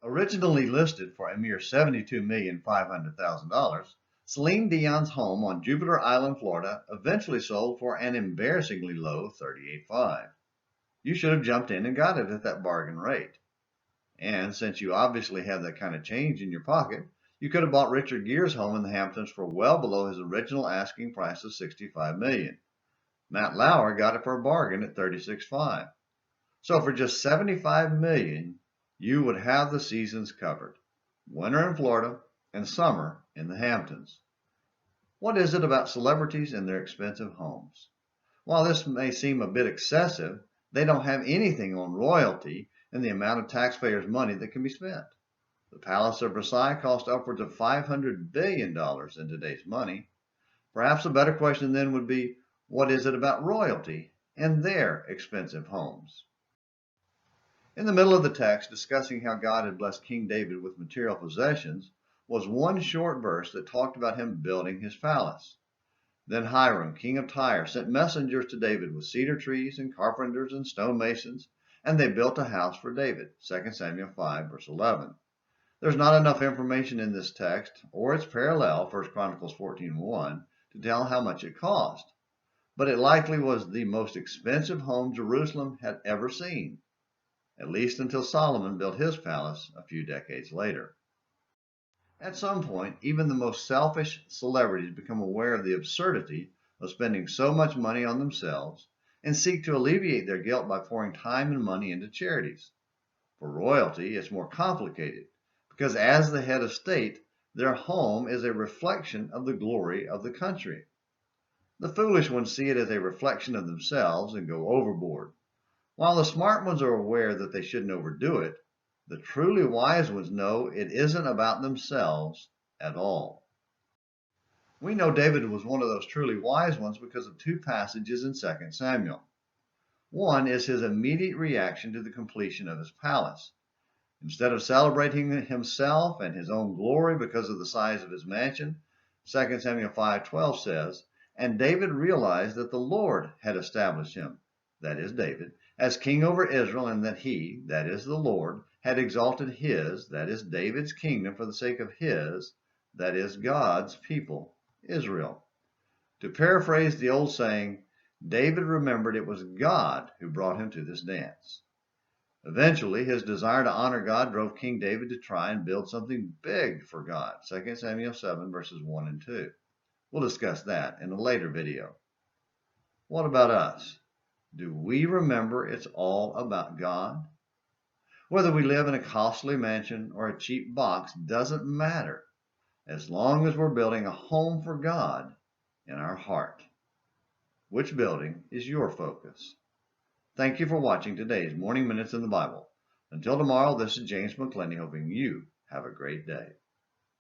Originally listed for a mere $72,500,000, Celine Dion's home on Jupiter Island, Florida, eventually sold for an embarrassingly low $38,500. You should have jumped in and got it at that bargain rate. And since you obviously have that kind of change in your pocket, you could have bought Richard Gere's home in the Hamptons for well below his original asking price of $65 million. Matt Lauer got it for a bargain at $36,500. So for just $75 million, you would have the seasons covered: winter in Florida and summer in the Hamptons. What is it about celebrities and their expensive homes? While this may seem a bit excessive, they don't have anything on royalty and the amount of taxpayers' money that can be spent. The Palace of Versailles cost upwards of $500 billion in today's money. Perhaps a better question then would be, what is it about royalty and their expensive homes? In the middle of the text, discussing how God had blessed King David with material possessions, was one short verse that talked about him building his palace. Then Hiram, king of Tyre, sent messengers to David with cedar trees and carpenters and stonemasons, and they built a house for David. 2 Samuel 5, verse 11. There's not enough information in this text, or its parallel, 1 Chronicles 14:1, to tell how much it cost. But it likely was the most expensive home Jerusalem had ever seen, at least until Solomon built his palace a few decades later. At some point, even the most selfish celebrities become aware of the absurdity of spending so much money on themselves and seek to alleviate their guilt by pouring time and money into charities. For royalty, it's more complicated, because as the head of state, their home is a reflection of the glory of the country. The foolish ones see it as a reflection of themselves and go overboard. While the smart ones are aware that they shouldn't overdo it, the truly wise ones know it isn't about themselves at all. We know David was one of those truly wise ones because of two passages in 2 Samuel. One is his immediate reaction to the completion of his palace. Instead of celebrating himself and his own glory because of the size of his mansion, 2 Samuel 5:12 says, "And David realized that the Lord had established him," that is David, "as king over Israel, and that he," that is the Lord, "had exalted his," that is David's kingdom, for the sake of his," that is God's people, Israel. To paraphrase the old saying, David remembered it was God who brought him to this dance. Eventually, his desire to honor God drove King David to try and build something big for God. 2 Samuel 7, verses 1 and 2. We'll discuss that in a later video. What about us? Do we remember it's all about God? Whether we live in a costly mansion or a cheap box doesn't matter, as long as we're building a home for God in our heart. Which building is your focus? Thank you for watching today's Morning Minutes in the Bible. Until tomorrow, this is James McClenny, hoping you have a great day.